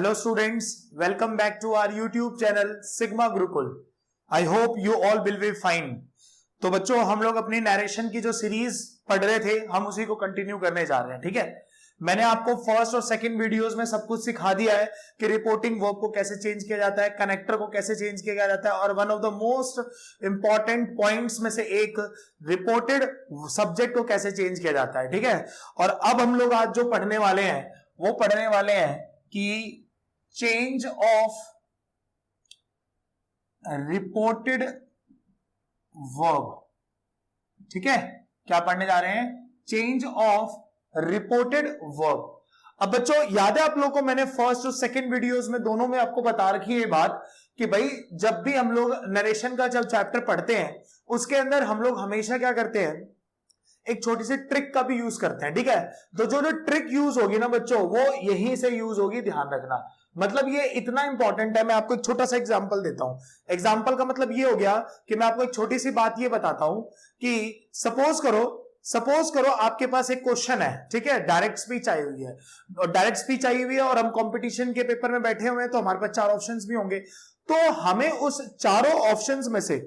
Hello students, welcome back to our YouTube channel Sigma Gurukul. I hope you all will be fine. तो बच्चों हम लोग अपनी narration की जो सीरीज पढ़ रहे थे हम उसी को कंटिन्यू करने जा रहे हैं, ठीक है। मैंने आपको फर्स्ट और सेकंड वीडियोस में सब कुछ सिखा दिया है कि रिपोर्टिंग वर्ब को कैसे चेंज किया जाता है, कनेक्टर को कैसे चेंज किया जाता है, और one of the most important points में से एक रिपोर्टेड सब्जेक्ट को कैसे चेंज किया जाता है, ठीक है। और अब हम लोग आज जो पढ़ने वाले हैं वो पढ़ने वाले हैं कि चेंज ऑफ रिपोर्टेड वर्ब, ठीक है। क्या पढ़ने जा रहे हैं? Change of reported verb. अब बच्चों याद है आप लोगों को मैंने फर्स्ट और सेकंड वीडियोस में दोनों में आपको बता रखी है ये बात कि भाई जब भी हम लोग नरेशन का जब चैप्टर पढ़ते हैं उसके अंदर हम लोग हमेशा क्या करते हैं, एक छोटी सी ट्रिक का भी यूज करते हैं, ठीक है। तो जो ट्रिक यूज होगी ना बच्चों वो यहीं से यूज होगी, ध्यान रखना। मतलब ये इतना इंपॉर्टेंट है। मैं आपको एक छोटा सा एग्जांपल देता हूं। एग्जांपल का मतलब ये हो गया कि मैं आपको एक छोटी सी बात ये बताता हूं कि सपोज करो आपके पास एक क्वेश्चन है, ठीक है। डायरेक्ट स्पीच आई हुई है और हम कंपटीशन के पेपर में बैठे हुए हैं तो हमारे पास 4 ऑप्शंस भी होंगे। तो हमें उस चारों ऑप्शंस में से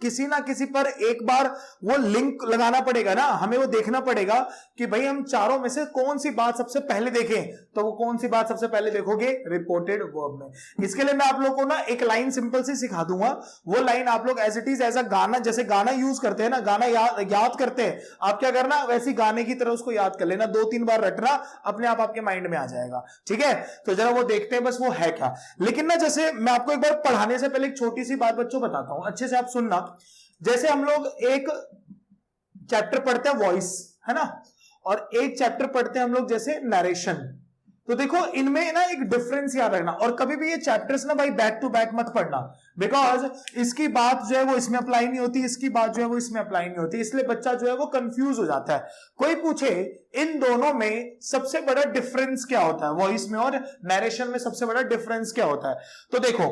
किसी ना किसी पर एक बार वो लिंक लगाना पड़ेगा ना, हमें वो देखना पड़ेगा कि भाई हम चारों में से कौन सी बात सबसे पहले देखें। तो वो कौन सी बात सबसे पहले देखोगे? रिपोर्टेड वर्ब में। इसके लिए मैं आप लोगों को ना एक लाइन सिंपल सी सिखा दूंगा। वो लाइन आप लोग as it is as a गाना, जैसे गाना यूज करते हैं ना, गाना याद करते हैं, आप क्या करना वैसे गाने की तरह उसको याद कर लेना, 2-3 बार रटना, अपने आप आपके माइंड में आ जाएगा, ठीक है। तो जरा वो देखते हैं बस वो है क्या। लेकिन ना जैसे मैं आपको एक बार पढ़ाने से पहले एक छोटी सी बात बच्चों बताता हूं, अच्छे से आप सुनना। जैसे हम लोग एक चैप्टर पढ़ते हैं वॉइस, है ना, और एक चैप्टर पढ़ते हैं हम लोग जैसे नरेशन। तो देखो इनमें ना एक डिफरेंस याद रखना, और कभी भी ये चैप्टर्स ना भाई बैक टू बैक मत पढ़ना, बिकॉज इसकी बात जो है वो इसमें अप्लाई नहीं होती, इसकी बात जो है वो इसमें अप्लाई नहीं होती, इसलिए बच्चा जो है वो कंफ्यूज हो जाता है। कोई पूछे इन दोनों में सबसे बड़ा डिफरेंस क्या होता है, वॉइस में और नरेशन में सबसे बड़ा डिफरेंस क्या होता है। तो देखो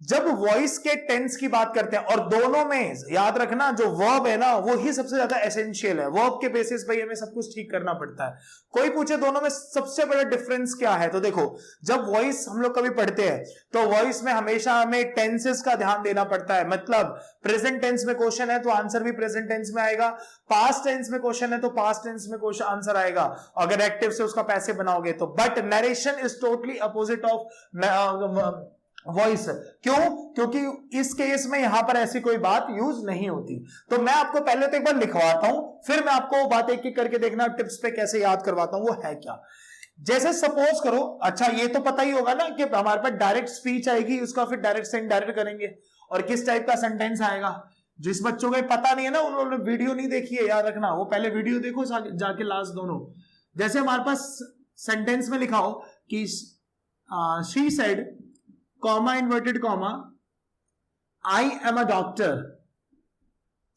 जब वॉइस के टेंस की बात करते हैं, और दोनों में याद रखना जो वर्ब है ना वो ही सबसे ज्यादा एसेंशियल है। वर्ब के बेसिस पे हमें सब कुछ ठीक करना पड़ता है। कोई पूछे दोनों में सबसे बड़ा डिफरेंस क्या है, तो देखो जब वॉइस हम लोग कभी पढ़ते हैं तो वॉइस में हमेशा हमें टेंसेस का ध्यान देना पड़ता है। मतलब प्रेजेंट टेंस में क्वेश्चन है तो आंसर भी प्रेजेंट टेंस में आएगा, पास्ट टेंस में क्वेश्चन है तो पास्ट टेंस में क्वेश्चन आंसर आएगा, अगर एक्टिव से उसका पैसे बनाओगे तो। But narration is totally opposite of voice. क्यों? क्योंकि इस केस में यहां पर ऐसी कोई बात यूज नहीं होती। तो मैं आपको पहले तो एक बार लिखवाता हूं, फिर मैं आपको बात एक एक करके देखना टिप्स पे कैसे याद करवाता हूं वो है क्या। जैसे सपोज करो, अच्छा ये तो पता ही होगा ना कि हमारे पास डायरेक्ट स्पीच आएगी, उसका फिर डायरेक्ट से इनडायरेक्ट करेंगे, और किस टाइप का सेंटेंस आएगा। जिस बच्चों को पता नहीं है ना उन्होंने वीडियो नहीं देखी है, याद रखना वो पहले वीडियो देखो जाके लास्ट दोनों। जैसे हमारे पास सेंटेंस में लिखा हो कि she said comma inverted comma I am a doctor.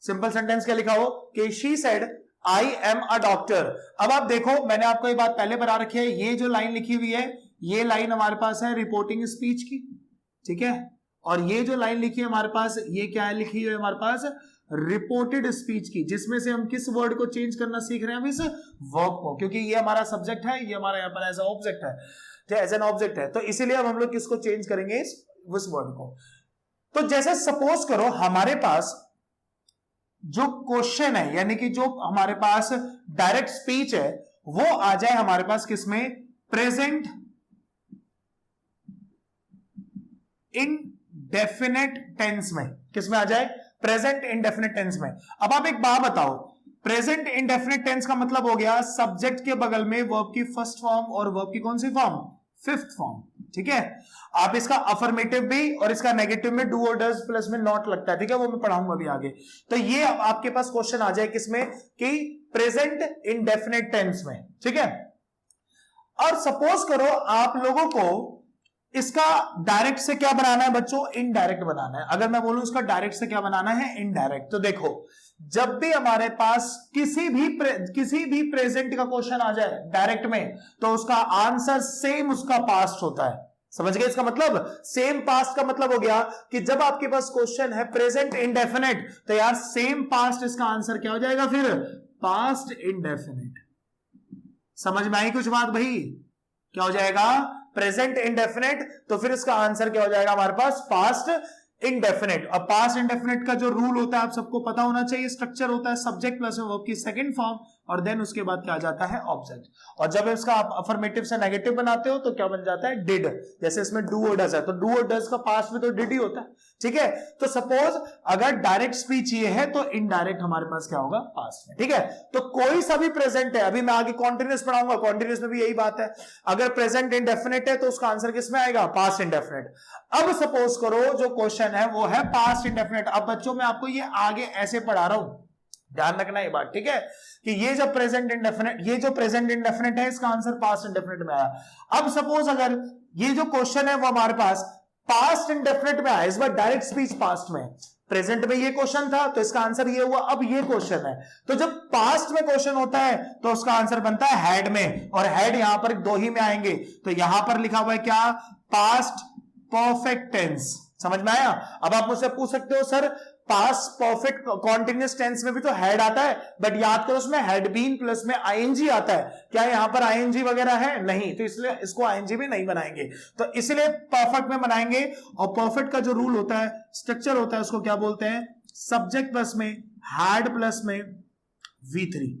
Simple sentence क्या लिखा हो कि she said I am a doctor. अब आप देखो मैंने आपको ये बात पहले बता रखी है, ये जो लाइन लिखी हुई है ये लाइन हमारे पास है रिपोर्टिंग स्पीच की, ठीक है। और ये जो लाइन लिखी है हमारे पास ये क्या है, लिखी है हमारे पास रिपोर्टेड स्पीच की, जिसमें से हम किस वर्ड को चेंज करना सीख रहे हैं, हम इस वर्ब को, क्योंकि ये हमारा सब्जेक्ट है, ये हमारा यहाँ पर एज ऑब्जेक्ट है, एज एन ऑब्जेक्ट है। तो इसीलिए हम लोग किसको चेंज करेंगे, उस वर्ड को। तो जैसे सपोज करो हमारे पास जो क्वेश्चन है, यानी कि जो हमारे पास डायरेक्ट स्पीच है वो आ जाए हमारे पास किसमें, प्रेजेंट इंडेफिनिट टेंस में। किसमें आ जाए? प्रेजेंट इंडेफिनिट टेंस में। अब आप एक बात बताओ, प्रेजेंट इंडेफिनिट टेंस का मतलब हो गया सब्जेक्ट के बगल में वर्ब की फर्स्ट फॉर्म और वर्ब की कौन सी फॉर्म, फिफ्थ फॉर्म, ठीक है। आप इसका अफर्मेटिव भी और इसका नेगेटिव में डू और डज प्लस में नॉट लगता है, ठीक है, वो मैं पढ़ाऊंगा अभी आगे। तो ये आपके पास क्वेश्चन आ जाए किसमें, कि प्रेजेंट इंडेफिनिट टेंस में, ठीक है। और सपोज करो आप लोगों को इसका डायरेक्ट से क्या बनाना है बच्चों, इनडायरेक्ट बनाना है। अगर मैं बोलूं इसका डायरेक्ट से क्या बनाना है, इनडायरेक्ट। तो देखो जब भी हमारे पास किसी भी प्रेजेंट का क्वेश्चन आ जाए डायरेक्ट में तो उसका आंसर सेम उसका पास्ट होता है। समझ गए इसका मतलब? सेम पास्ट का मतलब हो गया कि जब आपके पास क्वेश्चन है प्रेजेंट इंडेफिनिट तो यार सेम पास्ट इसका आंसर क्या हो जाएगा, फिर पास्ट इंडेफिनिट। समझ में आई कुछ बात भाई? क्या हो जाएगा, प्रेजेंट इंडेफिनेट, तो फिर इसका आंसर क्या हो जाएगा हमारे पास, पास्ट इंडेफिनेट। अब पास्ट इंडेफिनेट का जो रूल होता है आप सबको पता होना चाहिए, स्ट्रक्चर होता है सब्जेक्ट प्लस वर्ब की सेकंड फॉर्म और देन उसके बाद क्या आ जाता है, ऑब्जेक्ट। और जब इसका आप अफर्मेटिव से नेगेटिव बनाते हो तो क्या बन जाता है, डिड। जैसे इसमें डू और डज है तो डू और डज का पास्ट में तो डिड ही होता है, ठीक है। तो सपोज अगर डायरेक्ट स्पीच ये है तो इनडायरेक्ट हमारे पास क्या होगा, पास्ट में, ठीक है। तो कोई सा भी प्रेजेंट है, अभी मैं आगे कॉन्टिन्यूस पढ़ाऊंगा, कॉन्टिन्यूस में भी यही बात है, अगर प्रेजेंट इंडेफिनिट है तो उसका आंसर किस में आएगा, पास्ट इंडेफिनिट। अब सपोज करो जो क्वेश्चन है वो है पास्ट इंडेफिनिट। अब बच्चों मैं आपको ये आगे ऐसे पढ़ा रहा हूं, ध्यान रखना ये बात, ठीक है, कि ये जो प्रेजेंट इंडेफिनिट, ये जो प्रेजेंट इंडेफिनिट है इसका आंसर पास्ट इंडेफिनिट में आया। अब सपोज अगर ये जो क्वेश्चन है वो हमारे पास पास्ट इंडेफिनिट में आया, इस बार डायरेक्ट स्पीच पास्ट में, प्रेजेंट में ये क्वेश्चन था तो इसका आंसर ये हुआ, अब ये क्वेश्चन है, तो जब पास्ट में क्वेश्चन होता है तो उसका आंसर बनता है हैड में, और हैड यहां पर दो ही में आएंगे, तो यहां पर लिखा हुआ है क्या, पास्ट परफेक्ट टेंस, समझ में आया। अब आप मुझसे पूछ सकते हो sir past perfect continuous tense में भी तो हैड आता है, बट याद करो उसमें हैड बीन प्लस में आईएनजी आता है, क्या यहां पर आईएनजी वगैरह है, नहीं, तो इसलिए इसको आईएनजी में नहीं बनाएंगे, तो इसलिए परफेक्ट में बनाएंगे। और परफेक्ट का जो रूल होता है, स्ट्रक्चर होता है, उसको क्या बोलते हैं, सब्जेक्ट प्लस में हैड प्लस में V3।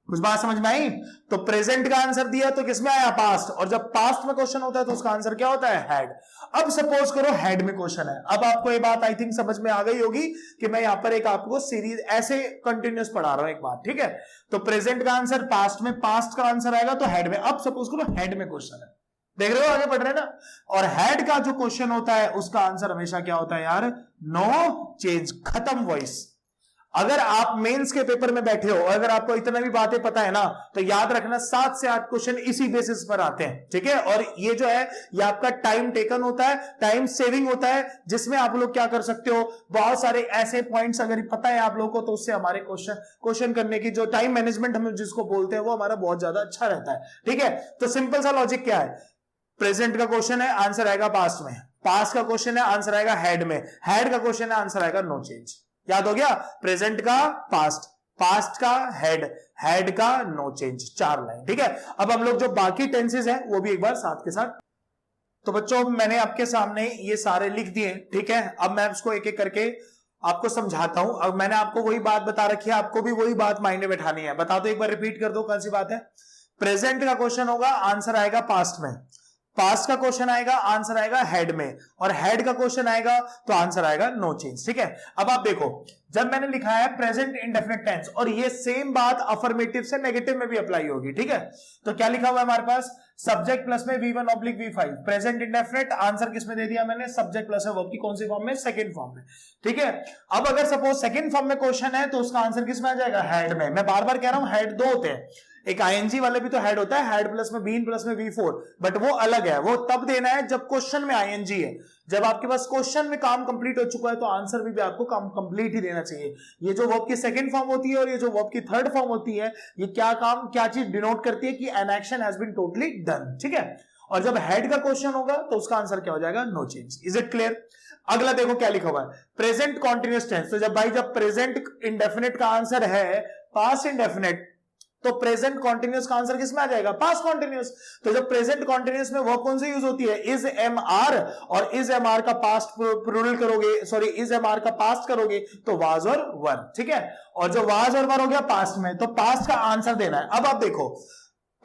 कुछ बात समझ में आई। तो प्रेजेंट का आंसर दिया तो किसमें आया, पास्ट, और जब पास्ट में क्वेश्चन होता है तो उसका आंसर क्या होता है, हैड। अब सपोज करो हैड में क्वेश्चन है, अब आपको ये बात आई थिंक समझ में आ गई होगी कि मैं यहां पर एक आपको सीरीज ऐसे कंटिन्यूस पढ़ा रहा हूं एक बात, ठीक है। तो प्रेजेंट का आंसर पास्ट में, पास्ट का आंसर आएगा तो हैड में। अब सपोज करो हैड में क्वेश्चन है, देख रहे हो आगे बढ़ रहे हैं ना, और हैड का जो क्वेश्चन होता है उसका आंसर हमेशा क्या होता है यार, नो चेंज, खत्म वॉइस। अगर आप मेंस के पेपर में बैठे हो और अगर आपको इतना भी बातें पता है ना, तो याद रखना 7 से 8 क्वेश्चन इसी बेसिस पर आते हैं, ठीक है। और ये जो है ये आपका टाइम टेकन होता है, टाइम सेविंग होता है, जिसमें आप लोग क्या कर सकते हो, बहुत सारे ऐसे पॉइंट्स अगर पता है आप लोगों को तो उससे हमारे क्वेश्चन करने की जो टाइम मैनेजमेंट हम जिसको बोलते हैं वो हमारा बहुत ज्यादा अच्छा रहता है, ठीक है। तो सिंपल सा लॉजिक क्या है, प्रेजेंट का क्वेश्चन है, आंसर आएगा पास्ट में, पास्ट का क्वेश्चन है, आंसर आएगा हैड में, हैड का क्वेश्चन है, आंसर आएगा नो चेंज। याद हो गया, प्रेजेंट का पास्ट, पास्ट का हैड, हैड का नो चेंज, 4 लाइन, ठीक है। अब हम लोग जो बाकी टेंसेस हैं वो भी एक बार साथ के साथ, तो बच्चों मैंने आपके सामने ये सारे लिख दिए, ठीक है। अब मैं इसको एक एक करके आपको समझाता हूं। अब मैंने आपको वही बात बता रखी है, आपको भी वही बात माइंड में बैठानी है, बता दो एक बार, रिपीट कर दो कौन सी बात है। प्रेजेंट का क्वेश्चन होगा, आंसर आएगा पास्ट में, पास्ट का क्वेश्चन आएगा, आंसर आएगा हेड में, और हेड का क्वेश्चन आएगा तो आंसर आएगा नो चेंज, ठीक है। अब आप देखो, जब मैंने लिखा है प्रेजेंट इंडेफिनिट टेंस, और ये सेम बात अफर्मेटिव से नेगेटिव में भी अप्लाई होगी, ठीक है। तो क्या लिखा हुआ है हमारे पास, सब्जेक्ट प्लस में V1 oblique V5, present indefinite, answer किसमें दे दिया मैंने, सब्जेक्ट प्लस वर्ब की कौन सी फॉर्म में, सेकंड फॉर्म में, ठीक है। अब अगर सपोज सेकंड फॉर्म में क्वेश्चन है तो उसका आंसर किसमें आ जाएगा, हेड में। मैं बार बार कह रहा हूं हेड 2 होते हैं, एक आईएनजी वाले भी तो हेड होता है, हेड प्लस में बीन प्लस में V4, बट वो अलग है, वो तब देना है जब क्वेश्चन में आईएनजी है। जब आपके पास क्वेश्चन में काम कंप्लीट हो चुका है तो आंसर भी आपको काम कंप्लीट ही देना चाहिए। ये जो वर्ब की सेकंड फॉर्म होती है और ये जो वर्ब की थर्ड फॉर्म होती है, ये क्या चीज डिनोट करती है कि an action has been totally done, ठीक है। और जब हेड का क्वेश्चन होगा तो उसका आंसर क्या हो जाएगा, no change. Is it clear. अगला देखो क्या लिखा हुआ है, प्रेजेंट कॉन्टिन्यूअस टेंस। तो जब प्रेजेंट इंडेफिनिट का आंसर है पास्ट इंडेफिनिट, तो प्रेजेंट कॉन्टिन्यूअस का आंसर किसमें आ जाएगा, पास्ट कॉन्टिन्यूअस। तो जब प्रेजेंट कॉन्टिन्यूअस में वर्ब कौन सी यूज होती है, इज एम आर, और इज एम आर का पास्ट प्लूरल करोगे, सॉरी इज एम आर का पास्ट करोगे तो वाज और वर, ठीक है। और जो वाज और वर हो गया पास्ट में, तो पास्ट का आंसर देना है। अब आप देखो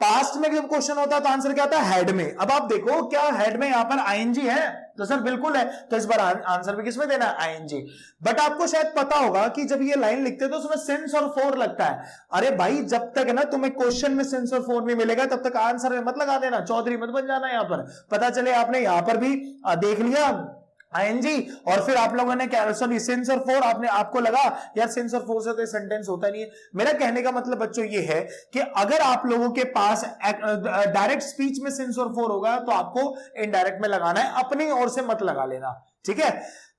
पास्ट में जब क्वेश्चन होता है तो आंसर क्या आता है, हेड में। अब आप देखो क्या हेड में यहां पर आईएनजी है, तो सर बिल्कुल है, तो इस बार आंसर भी किसमें देना है, आईएनजी। बट आपको शायद पता होगा कि जब ये लाइन लिखते हैं तो उसमें सेंस और फोर लगता है। अरे भाई जब तक है ना तुम्हें क्वेश्चन में सेंस और फोर नहीं मिलेगा तब तक आंसर में मत लगा देना, चौधरी मत बन जाना। यहां पर पता चले आपने यहां पर भी देख लिया आईएनजी और फिर आप लोगों ने क्या, सॉरी सेंस और फोर, आपको लगा यार सेंस और फोर से तो सेंटेंस होता नहीं है। मेरा कहने का मतलब बच्चों ये है कि अगर आप लोगों के पास डायरेक्ट स्पीच में सेंस और फोर होगा तो आपको इनडायरेक्ट में लगाना है, अपनी ओर से मत लगा लेना, ठीक है।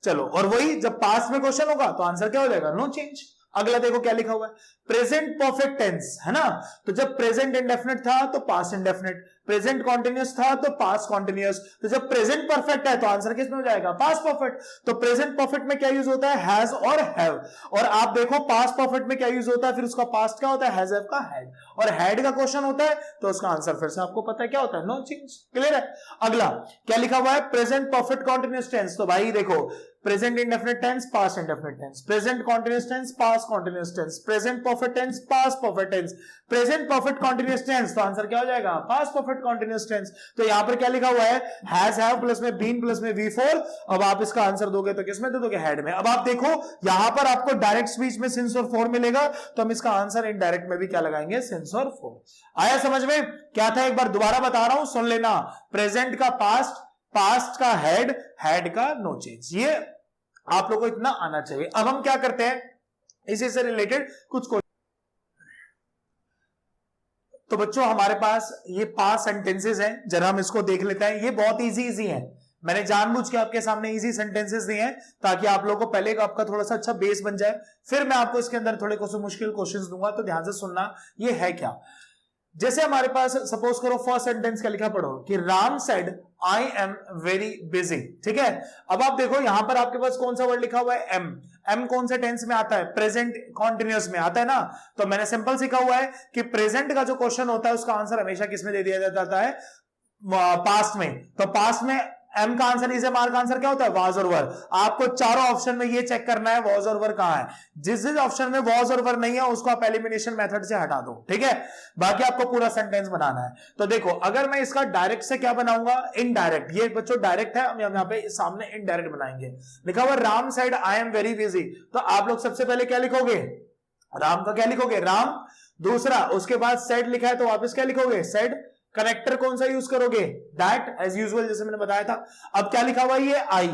चलो, और वही जब पास्ट में क्वेश्चन होगा तो आंसर क्या हो जाएगा, नो चेंज। अगला देखो क्या लिखा हुआ है, प्रेजेंट परफेक्ट टेंस है ना, तो जब प्रेजेंट इंडेफिनिट था तो पास्ट इंडेफिनिट, प्रेजेंट कॉन्टिन्यूअस था तो पास्ट कॉन्टिन्यूअस, तो जब प्रेजेंट परफेक्ट है तो आंसर किस में हो जाएगा, पास्ट परफेक्ट। तो प्रेजेंट परफेक्ट में क्या यूज होता है, हैज और हैव, और आप देखो पास्ट परफेक्ट में क्या यूज होता है, फिर उसका पास्ट क्या होता है, हैज हैव का हैड, और हैड का क्वेश्चन होता है तो उसका आंसर फिर से आपको पता है क्या होता है, नो चेंज। क्लियर है। अगला क्या लिखा हुआ है, प्रेजेंट परफेक्ट कॉन्टिन्यूअस टेंस, तो भाई देखो present indefinite tense, past indefinite tense, present continuous tense, past continuous tense, present perfect tense, past perfect tense, present perfect continuous tense, तो आंसर क्या हो जाएगा, पास्ट परफेक्ट कॉन्टिन्यूअस टेंस। तो यहां पर क्या लिखा हुआ है, हैज हैव प्लस में बीन प्लस में V4, अब आप इसका आंसर दोगे तो किसमें दे दोगे, हैड में। अब आप देखो यहां पर आपको डायरेक्ट स्पीच में सिंस और फॉर मिलेगा, तो हम इसका आंसर इनडायरेक्ट में भी क्या लगाएंगे, सिंस और फॉर। आया समझ में, क्या था एक बार दोबारा बता रहा हूं, सुन लेना, प्रेजेंट का पास्ट, पास्ट का हैड, हैड का नो चेंज, ये आप लोगों को इतना आना चाहिए। अब हम क्या करते हैं, इसी से रिलेटेड कुछ तो बच्चों हमारे पास ये 5 सेंटेंसेस हैं, जरा हम इसको देख लेते हैं। ये बहुत इजी है, मैंने जानबूझ के आपके सामने इजी सेंटेंसेस दिए हैं ताकि आप लोगों को पहले आपका थोड़ा सा अच्छा बेस बन जाए, फिर मैं आपको इसके अंदर थोड़े कुछ मुश्किल क्वेश्चंस दूंगा, तो ध्यान से सुनना ये है क्या। जैसे हमारे पास सपोज करो फर्स्ट सेंटेंस क्या लिखा, पढ़ो कि Ram said I am very busy, ठीक है। अब आप देखो यहां पर आपके पास कौन सा वर्ड लिखा हुआ है, एम, एम कौन से टेंस में आता है, प्रेजेंट कॉन्टिन्यूअस में आता है ना, तो मैंने सिंपल सीखा हुआ है कि प्रेजेंट का जो क्वेश्चन होता है उसका आंसर हमेशा किसमें दे दिया जाता है, पास्ट में। तो पास्ट में एम का आंसर, इसे मार्क आंसर क्या होता है, वाज और वर। आपको चारों ऑप्शन में ये चेक करना है वाज और वर कहां है, जिस जिस ऑप्शन में वाज और वर नहीं है उसको आप एलिमिनेशन मेथड से हटा दो, ठीक है। बाकी आपको पूरा सेंटेंस बनाना है। तो देखो अगर मैं इसका डायरेक्ट से क्या बनाऊंगा, इनडायरेक्ट, ये बच्चों डायरेक्ट है, हम यहां पे सामने इनडायरेक्ट बनाएंगे। लिखा हुआ Ram said I am very busy, तो आप लोग सबसे पहले क्या लिखोगे, राम का क्या लिखोगे, राम, दूसरा उसके बाद सेड लिखा है तो वापस क्या लिखोगे, सेड, कनेक्टर कौन सा यूज करोगे, दैट, एज यूजुअल जैसे मैंने बताया था। अब क्या लिखा हुआ है, ये आई।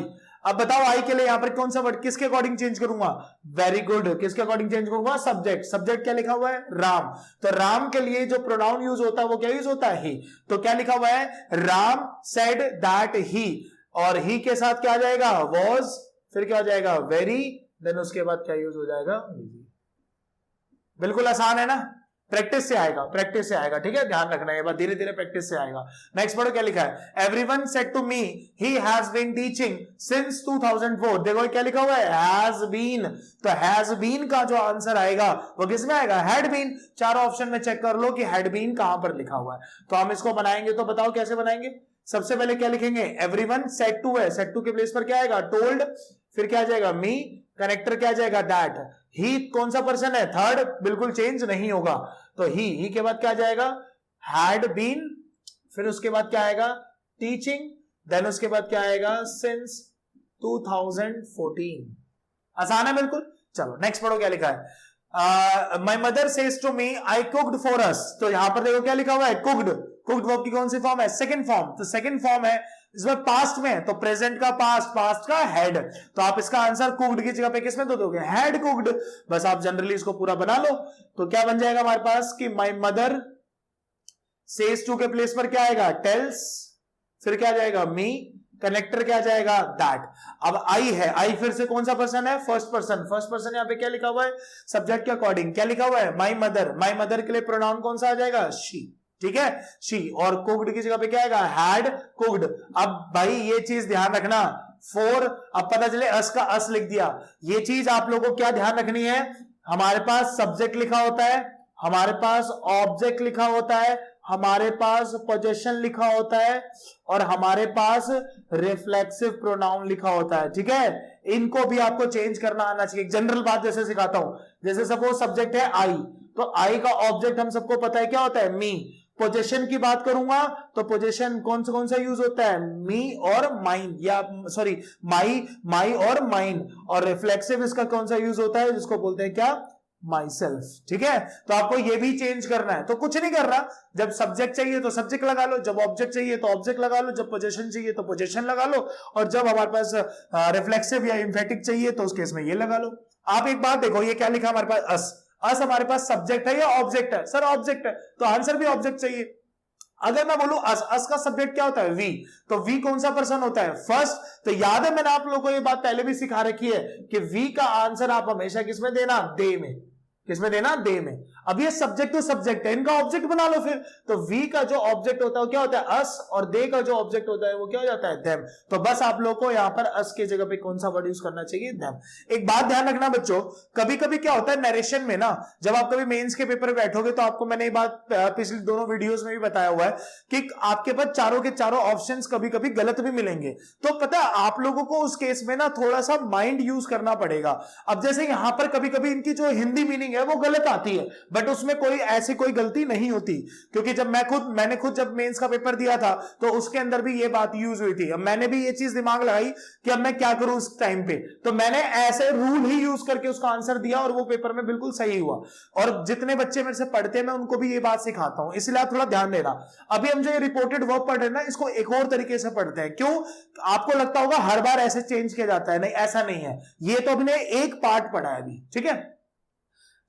अब बताओ आई के लिए यहां पर कौन सा वर्ड किसके अकॉर्डिंग चेंज करूंगा, वेरी गुड, किसके अकॉर्डिंग चेंज करूंगा, सब्जेक्ट। सब्जेक्ट क्या लिखा हुआ है, राम, तो राम के लिए जो प्रोनाउन यूज होता है वो क्या यूज होता है, ही। तो क्या लिखा हुआ है, राम सेड दैट ही, और ही के साथ क्या आ जाएगा, वॉज, फिर क्या आ जाएगा, वेरी, देन उसके बाद क्या यूज हो जाएगा, बिल्कुल आसान है ना, प्रैक्टिस से आएगा, प्रैक्टिस से आएगा, ठीक है, ध्यान रखना है, धीरे धीरे प्रैक्टिस से आएगा। नेक्स्ट पढ़ो क्या लिखा है, everyone said to me he has been teaching since 2004, देखो क्या लिखा हुआ है, हैज बीन, तो हैज बीन का जो आंसर आएगा वो किसमें आएगा, हैड बीन। चारों ऑप्शन में चेक कर लो कि हैड बीन कहां पर लिखा हुआ है। तो हम इसको बनाएंगे, तो बताओ कैसे बनाएंगे। सबसे पहले क्या लिखेंगे, एवरीवन सेड टू है, सेड टू के प्लेस पर क्या आएगा, टोल्ड, फिर क्या आ जाएगा, मी, कनेक्टर क्या आ जाएगा, दैट। ही कौन सा पर्सन है, थर्ड, बिल्कुल चेंज नहीं होगा, तो ही के बाद क्या आ जाएगा, हैड बीन, फिर उसके बाद क्या आएगा, टीचिंग, देन उसके बाद क्या आएगा, सिंस 2014। आसान है बिल्कुल। चलो नेक्स्ट पढ़ो क्या लिखा है, my mother says to me I cooked for us, तो यहां पर देखो क्या लिखा हुआ है, कुक्ड, कुक्ड वर्ब की कौन सी फॉर्म है, सेकंड फॉर्म, तो सेकंड फॉर्म है, इसमें पास्ट में, तो प्रेजेंट का पास्ट, पास्ट का हैड, तो आप इसका आंसर कुक्ड की जगह पे किसमें दे दोगे, हैड कुक्ड। बस आप जनरली इसको पूरा बना लो, तो क्या बन जाएगा हमारे पास कि माय मदर सेज टू के प्लेस पर क्या आएगा, टेल्स, फिर क्या आ जाएगा, मी, कनेक्टर क्या आ जाएगा, दैट। अब आई है, आई फिर से कौन सा पर्सन है, फर्स्ट पर्सन, फर्स्ट पर्सन यहां पे क्या लिखा हुआ है, सब्जेक्ट के अकॉर्डिंग क्या लिखा हुआ है, माय मदर, माय मदर के लिए प्रोनाउन कौन सा आ जाएगा, शी, ठीक है, शी, और कुक्ड की जगह पे क्या आएगा, हैड कुक्ड। अब भाई ये चीज ध्यान रखना, फोर, अब पता चले अस का अस लिख दिया, ये चीज आप लोगों को क्या ध्यान रखनी है, हमारे पास सब्जेक्ट लिखा होता है, हमारे पास ऑब्जेक्ट लिखा होता है, हमारे पास पोजेशन लिखा होता है, और हमारे पास रिफ्लेक्सिव प्रोनाउन लिखा होता है, ठीक है। इनको भी आपको चेंज करना आना चाहिए। जनरल बात जैसे सिखाता हूं, जैसे सपोज सब्जेक्ट है आई, तो आई का ऑब्जेक्ट हम सबको पता है क्या होता है, मी। पोजेशन की बात करूंगा तो पोजेशन कौन सा यूज होता है, मी और माइन, या सॉरी माई और माइन, और रिफ्लेक्सिव इसका कौन सा यूज होता है, जिसको बोलते हैं क्या, माई सेल्फ, ठीक है। तो आपको ये भी चेंज करना है, तो कुछ नहीं कर रहा, जब सब्जेक्ट चाहिए तो सब्जेक्ट लगा लो, जब ऑब्जेक्ट चाहिए तो ऑब्जेक्ट लगा लो, जब पोजीशन चाहिए तो पोजीशन लगा लो, और जब हमारे पास रिफ्लेक्सिव या इंफेटिक चाहिए तो उस केस में ये लगा लो। आप एक बात देखो, ये क्या लिखा हमारे पास, अस, अस हमारे पास सब्जेक्ट है या ऑब्जेक्ट है, सर ऑब्जेक्ट है, तो आंसर भी ऑब्जेक्ट चाहिए। अगर मैं बोलूं अस का सब्जेक्ट क्या होता है वी, तो वी कौन सा पर्सन होता है फर्स्ट। तो याद है मैंने आप लोगों को ये बात पहले भी सिखा रखी है कि वी का आंसर आप हमेशा किसमें देना, दे में, किसमें देना, दे में। अब ये सब्जेक्ट तो सब्जेक्ट है, इनका ऑब्जेक्ट बना लो फिर। तो वी का जो ऑब्जेक्ट होता है वो क्या होता है अस, और दे का जो ऑब्जेक्ट होता है वो क्या हो जाता है देम। तो बस आप लोगों को यहां पर अस की जगह पे कौन सा वर्ड यूज करना चाहिए, देम। एक बात ध्यान रखना बच्चों, कभी कभी क्या होता है नरेशन में ना, जब आप कभी मेंस के पेपर में बैठोगे तो आपको मैंने ये बात पिछले दोनों वीडियोस में भी बताया हुआ है कि आपके पास चारों के चारों ऑप्शंस कभी कभी गलत भी मिलेंगे। तो पता है आप लोगों को उस केस में ना थोड़ा सा माइंड यूज करना पड़ेगा। अब जैसे यहां पर कभी कभी इनकी जो हिंदी मीनिंग है वो गलत आती है, बट उसमें कोई ऐसी कोई गलती नहीं होती, क्योंकि जब मैंने खुद जब मेंस का पेपर दिया था तो उसके अंदर भी ये बात यूज हुई थी। अब मैंने भी ये चीज दिमाग लगाई कि अब मैं क्या करूं उस टाइम पे, तो मैंने ऐसे रूल ही यूज करके उसका आंसर दिया और वो पेपर में बिल्कुल सही हुआ। और जितने बच्चे मेरे से पढ़ते हैं मैं उनको भी ये बात सिखाता हूं, इसलिए आप थोड़ा ध्यान देना। अभी हम जो ये रिपोर्टेड वर्ब पढ़ रहे हैं ना, इसको एक और तरीके से पढ़ते हैं। क्यों? आपको लगता होगा हर बार ऐसे चेंज किया जाता है, नहीं ऐसा नहीं है। ये तो हमने एक पार्ट पढ़ा है अभी, ठीक है।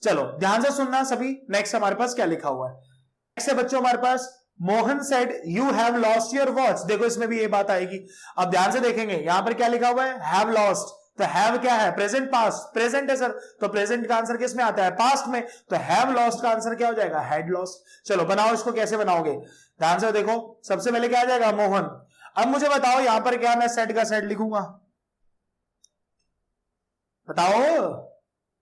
चलो ध्यान से सुनना सभी। नेक्स्ट हमारे पास क्या लिखा हुआ है, नेक्स्ट है बच्चों हमारे पास Mohan said you have lost your watch. देखो इसमें भी ये बात आएगी। अब ध्यान से देखेंगे यहां पर क्या लिखा हुआ है, हैव लॉस्ट। तो हैव क्या है, प्रेजेंट पास्ट, प्रेजेंट है सर, तो प्रेजेंट का आंसर किस में आता है, पास्ट में। तो हैव लॉस्ट का आंसर क्या हो जाएगा, हैड लॉस्ट। चलो बनाओ इसको, कैसे बनाओगे ध्यान से देखो। सबसे पहले क्या आ जाएगा, मोहन। अब मुझे बताओ यहां पर क्या मैं सेड का सेड लिखूंगा, बताओ।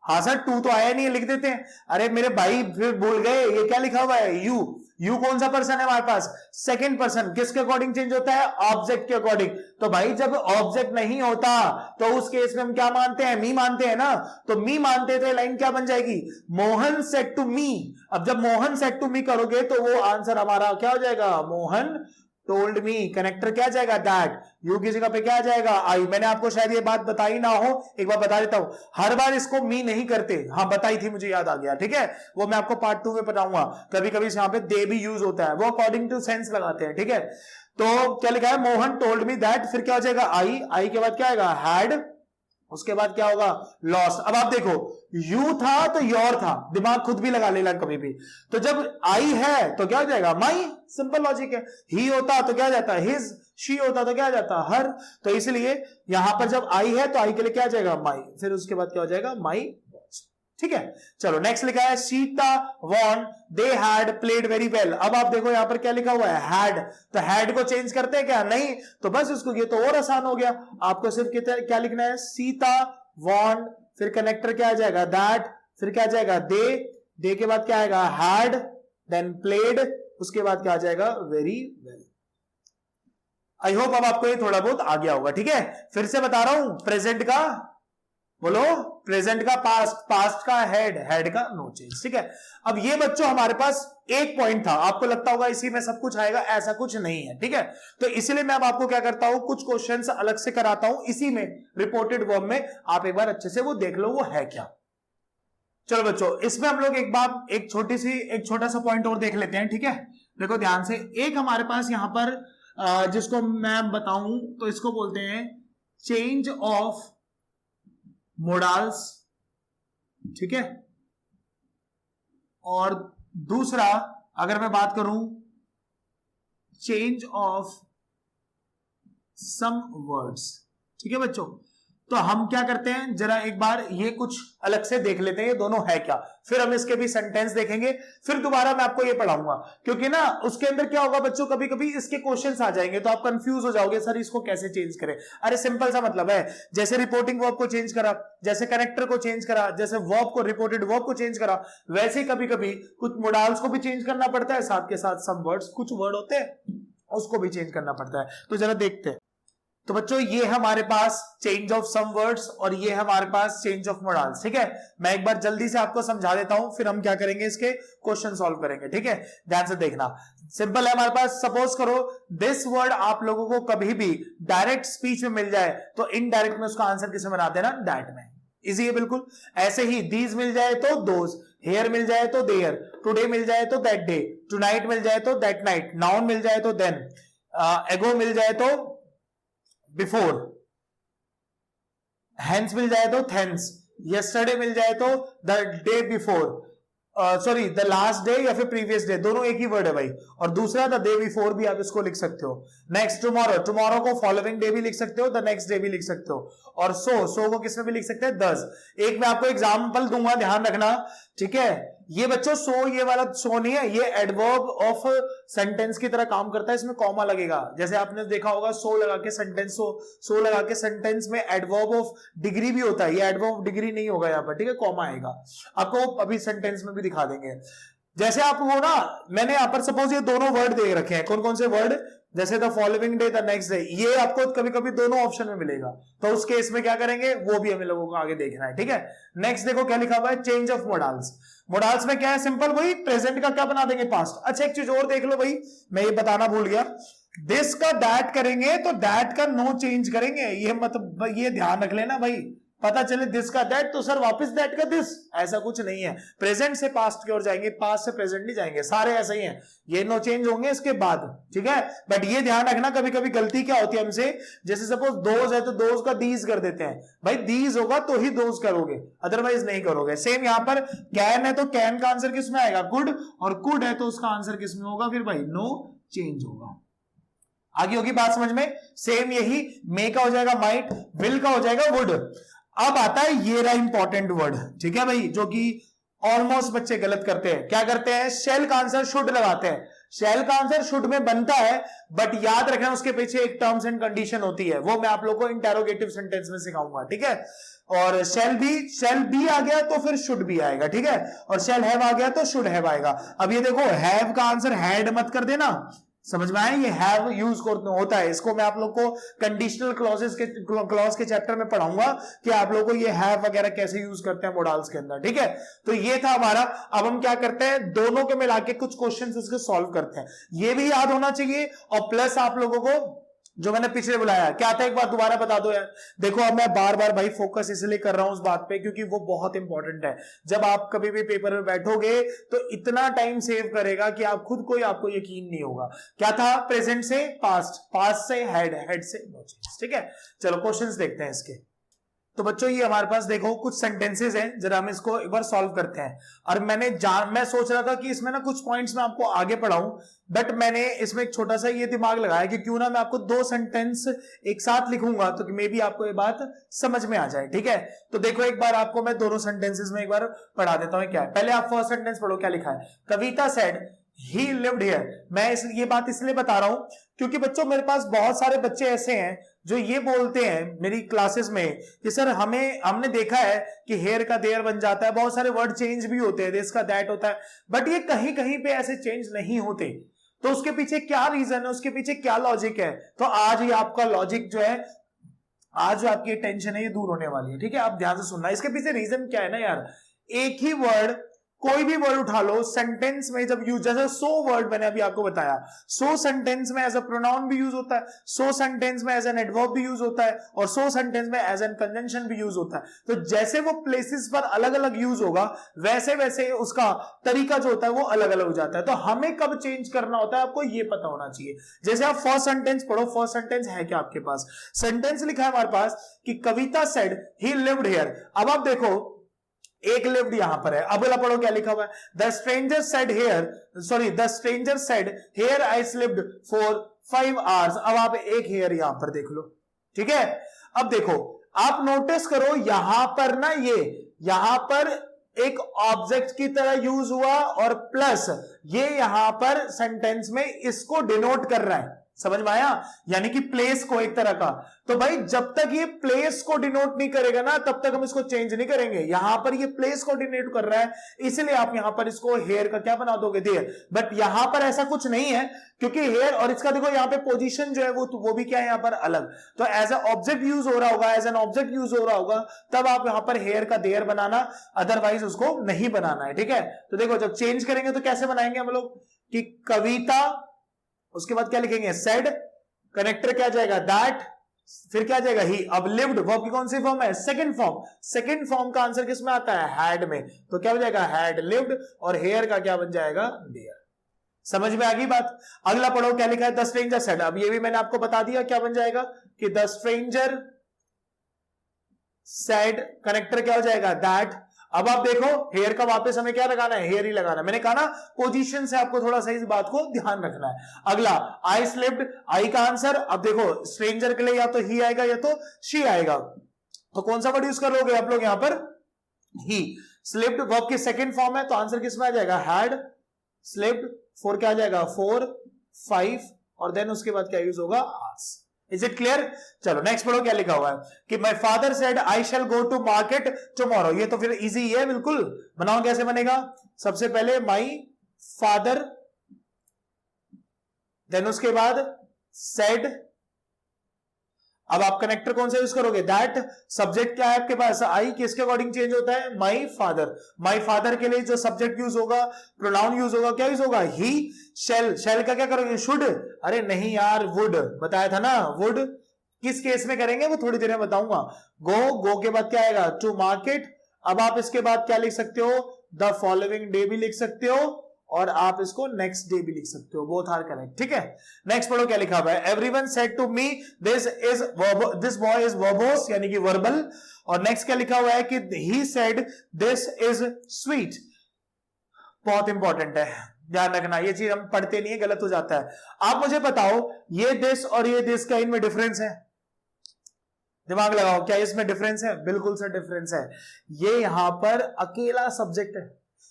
हाँ सर टू तो आया नहीं है, लिख देते हैं। अरे मेरे भाई फिर भूल गए, ये क्या लिखा हुआ है, यू। यू कौन सा पर्सन है हमारे पास, सेकंड पर्सन। किसके अकॉर्डिंग चेंज होता है, ऑब्जेक्ट के अकॉर्डिंग। तो भाई जब ऑब्जेक्ट नहीं होता तो उस केस में हम क्या मानते हैं, मी मानते हैं ना। तो मी मानते हैं तो लाइन क्या बन जाएगी, मोहन सेड टू मी। अब जब मोहन सेड टू मी करोगे तो वो आंसर हमारा क्या हो जाएगा, मोहन टोल्ड मी। कनेक्टर क्या जाएगा, दैट। यू की जगह पे क्या जाएगा, आई। मैंने आपको शायद ये बात बताई ना हो, एक बार बता देता हूं। हर बार इसको मी नहीं करते, हाँ बताई थी, मुझे याद आ गया, ठीक है। वो मैं आपको पार्ट 2 में बताऊंगा। कभी कभी यहाँ पे दे भी यूज होता है, वो अकॉर्डिंग टू सेंस लगाते हैं, ठीक है। तो क्या लिखा है, मोहन टोल्ड मी दैट, फिर क्या हो जाएगा, आई। आई के बाद क्या आएगा, हैड। उसके बाद क्या होगा, लॉस्ट। अब आप देखो यू था तो योर था, दिमाग खुद भी लगा लेना कभी भी। तो जब आई है तो क्या हो जाएगा, माई। सिंपल लॉजिक है। ही होता तो क्या जाता है, हिज। शी होता तो क्या जाता, हर। तो इसलिए यहां पर जब आई है तो आई के लिए क्या जाएगा, माई। फिर उसके बाद क्या हो जाएगा, माई। ठीक है। चलो नेक्स्ट लिखा है Sita won they had played very well. अब आप देखो यहां पर क्या लिखा हुआ है, हैड। तो हैड को चेंज करते हैं क्या, नहीं। तो बस इसको, ये तो और आसान हो गया। आपको सिर्फ क्या लिखना है, सीता वॉन, फिर कनेक्टर क्या आ जाएगा, दैट, फिर क्या आ जाएगा, दे। दे के बाद क्या आएगा, हैड, देन प्लेड, उसके बाद क्या आ जाएगा, वेरी वेल। आई होप अब आपको ये थोड़ा बहुत आ गया होगा, ठीक है। फिर से बता रहा हूं, प्रेजेंट का बोलो, प्रेजेंट का पास्ट, पास्ट का हेड, हेड का नो चेंज, ठीक है। अब ये बच्चों हमारे पास एक पॉइंट था, आपको लगता होगा इसी में सब कुछ आएगा, ऐसा कुछ नहीं है, ठीक है। तो इसीलिए मैं अब आपको क्या करता हूं, कुछ क्वेश्चंस अलग से कराता हूं इसी में, रिपोर्टेड वर्ब में। आप एक बार अच्छे से वो देख लो वो है क्या। चलो बच्चों इसमें हम लोग एक छोटा सा पॉइंट और देख लेते हैं, ठीक है। देखो ध्यान से, एक हमारे पास यहां पर जिसको मैं बताऊं तो इसको बोलते हैं चेंज ऑफ मोडाल्स, ठीक है। और दूसरा अगर मैं बात करूं चेंज ऑफ सम वर्ड्स, ठीक है बच्चों। तो हम क्या करते हैं, जरा एक बार ये कुछ अलग से देख लेते हैं ये दोनों है क्या, फिर हम इसके भी सेंटेंस देखेंगे, फिर दोबारा मैं आपको ये पढ़ाऊंगा। क्योंकि ना उसके अंदर क्या होगा बच्चों, कभी कभी इसके क्वेश्चंस आ जाएंगे तो आप कंफ्यूज हो जाओगे, सर इसको कैसे चेंज करें। अरे सिंपल सा मतलब है, जैसे रिपोर्टिंग वर्ब को चेंज करा, जैसे कनेक्टर को चेंज करा, जैसे वर्ब को, रिपोर्टेड वर्ब को चेंज करा, वैसे कभी कभी कुछ मोडाल्स को भी चेंज करना पड़ता है, साथ के साथ सम वर्ड्स, कुछ वर्ड होते हैं उसको भी चेंज करना पड़ता है। तो जरा देखते हैं। तो बच्चों ये हमारे पास चेंज ऑफ सम वर्ड्स और ये हमारे पास चेंज ऑफ मोडाल्स, ठीक है। मैं एक बार जल्दी से आपको समझा देता हूं, फिर हम क्या करेंगे, इसके क्वेश्चन सॉल्व करेंगे, ठीक है। ध्यान से देखना, सिंपल है हमारे पास। सपोज करो दिस वर्ड आप लोगों को कभी भी डायरेक्ट स्पीच में मिल जाए तो इनडायरेक्ट में उसका आंसर किसमें बनाते हैं ना, दैट में। इजी है बिल्कुल। ऐसे ही दीज मिल जाए तो दोज, हेयर मिल जाए तो देयर, टुडे मिल जाए तो दैट डे, टुनाइट मिल जाए तो दैट नाइट, नाउन मिल जाए तो देन, एगो मिल जाए तो बिफोर, हेंस मिल जाए तो थेंस, यस्टरडे मिल जाए तो the day before, sorry the last day या फिर प्रीवियस डे, दोनों एक ही वर्ड है भाई। और दूसरा द डे बिफोर भी आप इसको लिख सकते हो। नेक्स्ट टुमारो, टुमारो को फॉलोइंग डे भी लिख सकते हो, द नेक्स्ट डे भी लिख सकते हो। और सो को किसमें भी लिख सकते हैं, दस। एक मैं आपको एग्जांपल दूंगा, ध्यान रखना, ठीक है। ये बच्चों सो, ये वाला सो नहीं है, ये एडवर्ब ऑफ सेंटेंस की तरह काम करता है, इसमें कॉमा लगेगा। जैसे आपने देखा होगा सो लगा के सेंटेंस, सो लगा के सेंटेंस में एडवर्ब ऑफ डिग्री भी होता है, ये एडवर्ब ऑफ डिग्री नहीं होगा यहाँ पर, ठीक है, कॉमा आएगा। आपको अभी सेंटेंस में भी दिखा देंगे। जैसे आप वो ना, मैंने यहां पर सपोज ये दोनों वर्ड दे रखे हैं, कौन कौन से वर्ड, जैसे the following day, the next day, ये आपको कभी कभी दोनों ऑप्शन में मिलेगा, तो उस केस में क्या करेंगे वो भी हमें लोगों को आगे देखना है, ठीक है। नेक्स्ट देखो क्या लिखा हुआ है, चेंज ऑफ मोडाल्स। मोडाल्स में क्या है, सिंपल वही प्रेजेंट का क्या बना देंगे, पास्ट। अच्छा एक चीज और देख लो भाई, मैं ये बताना भूल गया, दिस का दैट करेंगे तो दैट का नो चेंज करेंगे, ये मतलब ये ध्यान रख लेना भाई, पता चले दिस का दैट तो सर वापस दैट का दिस, ऐसा कुछ नहीं है। प्रेजेंट से पास्ट की ओर जाएंगे, पास्ट से प्रेजेंट नहीं जाएंगे, सारे ऐसे ही हैं, ये नो चेंज होंगे इसके बाद, ठीक है। बट ये ध्यान रखना, कभी कभी गलती क्या होती है हमसे, जैसे सपोज दोज है तो दोज का दीज कर देते हैं, भाई दीज होगा तो ही दोज करोगे, अदरवाइज नहीं करोगे। सेम यहां पर कैन है तो कैन का आंसर किसमें आएगा, कुड, और कुड है तो उसका आंसर किसमें होगा फिर भाई, नो चेंज होगा। आगे होगी बात समझ में। सेम यही मे का हो जाएगा माइट, विल का हो जाएगा वुड। अब आता है ये रहा इंपॉर्टेंट वर्ड, ठीक है भाई, जो कि ऑलमोस्ट बच्चे गलत करते हैं। क्या करते हैं, शेल का आंसर शुड लगाते हैं। शेल का आंसर शुड में बनता है, बट याद रखना उसके पीछे एक टर्म्स एंड कंडीशन होती है, वो मैं आप लोगों को इंटेरोगेटिव सेंटेंस में सिखाऊंगा, ठीक है। और शेल बी आ गया तो फिर शुड भी आएगा, ठीक है, और शेल हैव आ गया तो शुड हैव आएगा। अब ये देखो, हैव का आंसर हैड मत कर देना, समझ में आया, ये हैव यूज होता है, इसको मैं आप लोग को कंडीशनल क्लॉज के चैप्टर में पढ़ाऊंगा कि आप लोग को ये हैव वगैरह कैसे यूज करते हैं मॉडल्स के अंदर, ठीक है। तो ये था हमारा। अब हम क्या करते हैं, दोनों के मिला के कुछ क्वेश्चंस उसके सॉल्व करते हैं, ये भी याद होना चाहिए। और प्लस आप लोगों को जो मैंने पिछले बुलाया क्या था, एक बार दोबारा बता दो यार। देखो अब मैं बार बार भाई फोकस इसलिए कर रहा हूं उस बात पे, क्योंकि वो बहुत इंपॉर्टेंट है। जब आप कभी भी पेपर में बैठोगे तो इतना टाइम सेव करेगा कि आप खुद को ही आपको यकीन नहीं होगा। क्या था, प्रेजेंट से पास्ट, पास्ट से हेड, हेड से नो चेंज, ठीक है। चलो क्वेश्चंस देखते हैं इसके। तो बच्चों ये हमारे पास देखो कुछ सेंटेंसेस हैं, जरा हम इसको एक बार सॉल्व करते हैं। और मैं सोच रहा था कि इसमें ना कुछ पॉइंट्स मैं आपको आगे पढ़ाऊं, बट मैंने इसमें एक छोटा सा ये दिमाग लगाया कि क्यों ना मैं आपको दो सेंटेंस एक साथ लिखूंगा, तो मे बी आपको ये बात समझ में आ जाए, ठीक है। तो देखो एक बार आपको मैं दोनों सेंटेंसेस में एक बार पढ़ा देता हूं क्या है। पहले आप फर्स्ट सेंटेंस पढ़ो, क्या लिखा है, कविता सेड ही लिव्ड हियर। मैं ये बात इसलिए बता रहा हूं क्योंकि बच्चों मेरे पास बहुत सारे बच्चे ऐसे हैं जो ये बोलते हैं मेरी क्लासेस में कि सर हमने देखा है कि हेयर का देयर बन जाता है, बहुत सारे वर्ड चेंज भी होते हैं, दिस का दैट होता है, बट ये कहीं कहीं पे ऐसे चेंज नहीं होते। तो उसके पीछे क्या रीजन है, उसके पीछे क्या लॉजिक है, तो आज ये आपका लॉजिक जो है, आज जो आपकी टेंशन है ये दूर होने वाली है, ठीक है। आप ध्यान से सुनना, इसके पीछे रीजन क्या है ना यार, एक ही वर्ड, कोई भी वर्ड उठा लो सेंटेंस में जब यूज, जैसे सो वर्ड मैंने अभी आपको बताया, सो सेंटेंस में एज अ प्रोनाउन भी यूज होता है, सो सेंटेंस में एज एन एडवर्ब भी यूज होता है, और सो सेंटेंस में एज एन कंजंक्शन भी यूज होता है। तो जैसे वो प्लेसेस पर अलग अलग यूज होगा, वैसे वैसे उसका तरीका जो होता है वो अलग अलग हो जाता है। तो हमें कब चेंज करना होता है आपको ये पता होना चाहिए। जैसे आप फर्स्ट सेंटेंस पढ़ो, फर्स्ट सेंटेंस है क्या आपके पास, सेंटेंस लिखा है हमारे पास कि कविता सेड ही लिव्ड हियर। अब आप देखो एक लिव्ड यहां पर है, अगला पढ़ो क्या लिखा हुआ है, the stranger said here I slipped for 5 hours। अब आप एक हेयर यहां पर देख लो, ठीक है। अब देखो आप नोटिस करो यहां पर ना, ये यहां पर एक ऑब्जेक्ट की तरह यूज हुआ, और प्लस ये यहां पर सेंटेंस में इसको डिनोट कर रहा है, समझ में आया, यानी कि प्लेस को एक तरह का। तो भाई जब तक ये प्लेस को डिनोट नहीं करेगा ना, तब तक हम इसको चेंज नहीं करेंगे। यहां पर ये प्लेस को डिनोट कर रहा है, इसलिए आप यहां पर इसको हेयर का क्या बना दोगे, देयर। बट यहां पर ऐसा कुछ नहीं है, क्योंकि हेयर और इसका देखो यहां पे पोजीशन जो है वो भी क्या है यहां पर अलग। तो एज ए ऑब्जेक्ट यूज हो रहा होगा, एज एन ऑब्जेक्ट यूज हो रहा होगा, तब आप यहां पर हेयर का देयर बनाना, अदरवाइज उसको नहीं बनाना है, ठीक है। तो देखो जब चेंज करेंगे तो कैसे बनाएंगे हम लोग, कि कविता, उसके बाद क्या लिखेंगे, सेड, कनेक्टर क्या जाएगा, दैट, फिर क्या जाएगा, ही। अब लिव्ड वर्ब की कौन सी फॉर्म है, सेकंड फॉर्म। सेकंड फॉर्म का आंसर किसमें आता है, हैड में, तो क्या हो जाएगा, हैड लिव्ड, और हेयर का क्या बन जाएगा, देयर। समझ में आ गई बात। अगला पढ़ो क्या लिखा है, द स्ट्रेंजर सेड। अब ये भी मैंने आपको बता दिया क्या बन जाएगा, कि द स्ट्रेंजर सेड, कनेक्टर क्या हो जाएगा, दैट। अब आप देखो हेयर का वापस हमें क्या लगाना है, हेयर ही लगाना है। मैंने कहा ना पोजीशन से आपको थोड़ा सा इस बात को ध्यान रखना है। अगला आई स्लिप्ड, आई का आंसर अब देखो स्ट्रेंजर के लिए या तो ही आएगा या तो शी आएगा, तो कौन सा वर्ड यूज करोगे आप लोग यहां पर, ही। स्लिप्ड वर्ब की सेकंड फॉर्म है तो आंसर किसमें आ जाएगा, हैड स्लिप्ड। फोर क्या आ जाएगा, 4 5 और देन उसके बाद क्या यूज होगा, आस। Is it clear? चलो नेक्स्ट पढ़ो क्या लिखा हुआ है कि my father said I shall go to market tomorrow. ये तो फिर इजी है बिल्कुल, बनाओ कैसे बनेगा। सबसे पहले माई फादर, देन उसके बाद सेड। अब आप कनेक्टर कौन सा यूज करोगे, दैट। सब्जेक्ट क्या है आपके पास, आई, किसके अकॉर्डिंग चेंज होता है, माई फादर। माई फादर के लिए जो सब्जेक्ट यूज होगा, प्रोनाउन यूज होगा, क्या यूज होगा, ही। शेल, शेल का क्या करोगे, शुड। अरे नहीं यार, वुड बताया था ना, वुड। किस केस में करेंगे वो थोड़ी देर में बताऊंगा। गो, गो के बाद क्या आएगा, टू मार्केट। अब आप इसके बाद क्या लिख सकते हो, द फॉलोइंग डे भी लिख सकते हो और आप इसको नेक्स्ट डे भी लिख सकते हो, बोथ आर करेक्ट। ठीक है, नेक्स्ट पढ़ो क्या लिखा हुआ है, everyone said to me this boy is verbose, यानी कि वर्बल। और नेक्स्ट क्या लिखा हुआ है कि he said this is sweet. बहुत इंपॉर्टेंट है, ध्यान रखना, ये चीज हम पढ़ते नहीं है, गलत हो जाता है। आप मुझे बताओ ये दिस और ये दिस का इनमें डिफरेंस है, दिमाग लगाओ, क्या इसमें डिफरेंस है, बिल्कुल सर डिफरेंस है। ये यहां पर अकेला सब्जेक्ट है,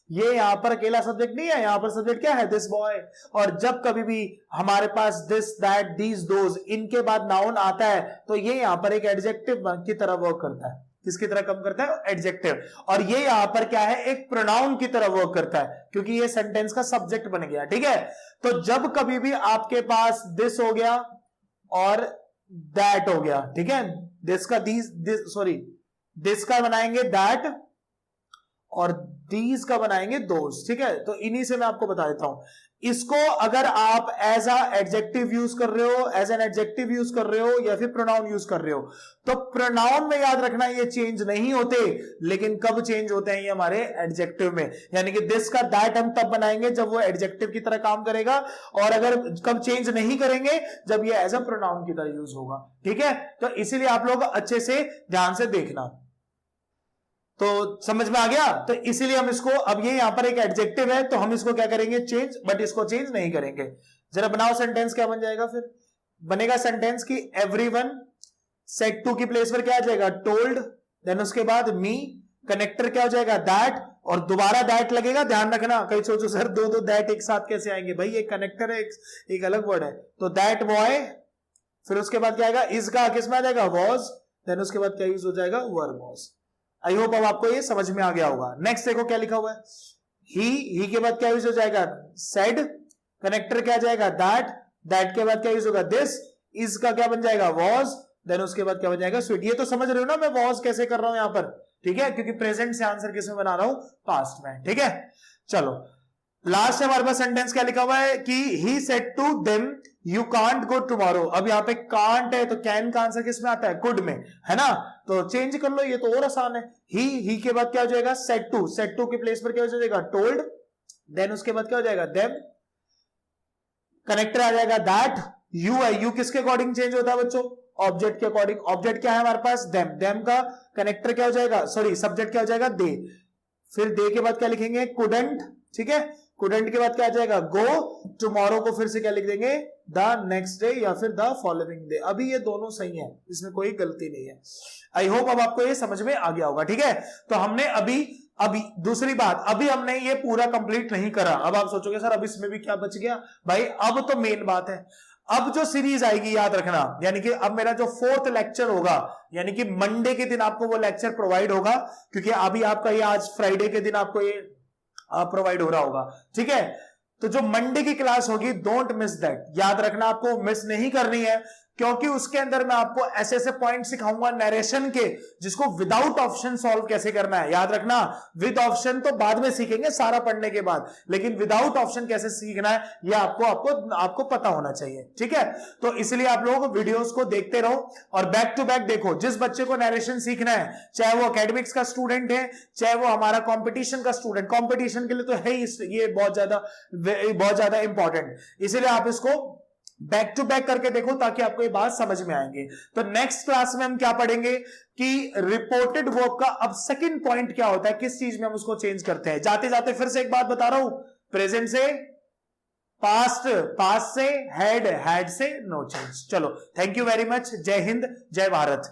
ये यहां पर अकेला सब्जेक्ट नहीं है, यहां पर सब्जेक्ट क्या है, दिस बॉय। और जब कभी भी हमारे पास दिस, दैट, दीज, दोज, इनके बाद नाउन आता है तो ये यहां पर एक एडजेक्टिव की तरह वर्क करता है। किसकी तरह काम करता है, एडजेक्टिव। और ये यहां पर क्या है, एक प्रोनाउन की तरह वर्क करता है, क्योंकि ये सेंटेंस का सब्जेक्ट बन गया। ठीक है, तो जब कभी भी आपके पास दिस हो गया और दैट हो गया, ठीक है, दिस का दिस का बनाएंगे दैट और दीज का बनाएंगे दोज। ठीक है, तो इन्हीं से मैं आपको बता देता हूं। इसको अगर आप एज अ एडजेक्टिव यूज कर रहे हो, एज एन एडजेक्टिव यूज कर रहे हो या फिर प्रोनाउन यूज कर रहे हो, तो प्रोनाउन में याद रखना ये चेंज नहीं होते, लेकिन कब चेंज होते हैं ये हमारे एडजेक्टिव में। यानी कि दिस का दैट हम तब बनाएंगे जब वो एडजेक्टिव की तरह काम करेगा, और अगर कब चेंज नहीं करेंगे, जब ये एज अ प्रोनाउन की तरह यूज होगा। ठीक है, तो इसीलिए आप लोग अच्छे से ध्यान से देखना। तो समझ में आ गया, तो इसीलिए हम इसको, अब ये यहां पर एक एडजेक्टिव है तो हम इसको क्या करेंगे, चेंज, बट इसको चेंज नहीं करेंगे। जरा बनाओ सेंटेंस, क्या बन जाएगा, फिर बनेगा सेंटेंस की एवरीवन सेड टू की प्लेस पर क्या आ जाएगा, टोल्ड। देन उसके बाद मी, कनेक्टर क्या हो जाएगा, दैट, और दोबारा दैट लगेगा। ध्यान रखना, कहीं सोचो सर दो दैट एक साथ कैसे आएंगे, भाई एक कनेक्टर है, एक अलग वर्ड है। तो दैट बॉय, फिर उसके बाद क्या आएगा, इज का किस में आ जाएगा, वॉज। देन उसके बाद क्या यूज हो जाएगा, वर वॉज। आई होप अब आपको ये समझ में आ गया होगा। नेक्स्ट देखो क्या लिखा हुआ है, ही के बाद क्या यूज हो जाएगा, सेड। कनेक्टर क्या जाएगा, दैट, दैट के बाद क्या यूज होगा, दिस। इज का क्या बन जाएगा, वॉज। देन उसके बाद क्या बन जाएगा, स्वीट। ये तो समझ रहे हो ना मैं वॉज कैसे कर रहा हूं यहां पर, ठीक है, क्योंकि प्रेजेंट से आंसर किसमें बना रहा हूं, पास्ट में। ठीक है, चलो लास्ट हमारे पास सेंटेंस क्या लिखा हुआ है कि he said to them you can't go tomorrow. अब यहाँ पे कांट है तो कैन का आंसर किसमें आता है, कुड में, है ना, तो चेंज कर लो, ये तो और आसान है। ही के बाद क्या हो जाएगा, सेड टू, सेड टू के प्लेस पर क्या हो जाएगा, टोल्ड। देन उसके बाद क्या हो जाएगा, देम। कनेक्टर आ जाएगा दैट, यू है, यू किसके अकॉर्डिंग चेंज होता है बच्चों, ऑब्जेक्ट के अकॉर्डिंग। ऑब्जेक्ट क्या है हमारे पास, देम, देम का कनेक्टर क्या हो जाएगा, सॉरी सब्जेक्ट क्या हो जाएगा, दे। फिर दे के बाद क्या लिखेंगे, कुडंट। ठीक है, कुडंट के बाद क्या आ जाएगा, गो। टुमारो को फिर से क्या लिख देंगे, द नेक्स्ट डे या फिर द फॉलोइंग डे। अभी ये दोनों सही है, इसमें कोई गलती नहीं है। आई होप अब आपको ये समझ में आ गया होगा। ठीक है, तो हमने अभी दूसरी बात, अभी हमने ये पूरा कंप्लीट नहीं करा। अब आप सोचोगे सर अब इसमें भी क्या बच गया, भाई अब तो मेन बात है, अब जो सीरीज आएगी याद रखना, यानी कि अब मेरा जो 4th लेक्चर होगा, यानी कि मंडे के दिन आपको वो लेक्चर प्रोवाइड होगा, क्योंकि अभी आपका ये आज फ्राइडे के दिन आपको ये प्रोवाइड हो रहा होगा। ठीक है, तो जो मंडे की क्लास होगी, डोंट मिस दैट, याद रखना, आपको मिस नहीं करनी है, क्योंकि उसके अंदर मैं आपको ऐसे ऐसे पॉइंट सिखाऊंगा नरेशन के, जिसको विदाउट ऑप्शन सॉल्व कैसे करना है। याद रखना, विद ऑप्शन तो बाद में सीखेंगे सारा पढ़ने के बाद, लेकिन विदाउट ऑप्शन कैसे सीखना है यह आपको पता होना चाहिए। ठीक है, तो इसलिए आप लोग वीडियोस को देखते रहो और बैक टू बैक देखो। जिस बच्चे को नरेशन सीखना है, चाहे वो एकेडमिक्स का स्टूडेंट है, चाहे वो हमारा कॉम्पिटिशन का स्टूडेंट, कॉम्पिटिशन के लिए तो है ये बहुत ज्यादा इंपॉर्टेंट, इसीलिए आप इसको बैक टू बैक करके देखो ताकि आपको ये बात समझ में आएंगे। तो नेक्स्ट क्लास में हम क्या पढ़ेंगे कि रिपोर्टेड वर्ब का अब सेकंड पॉइंट क्या होता है, किस चीज में हम उसको चेंज करते हैं। जाते जाते फिर से एक बात बता रहा हूं, प्रेजेंट से पास्ट, पास्ट से हैड, हैड से नो चेंज। चलो, थैंक यू वेरी मच। जय हिंद, जय भारत।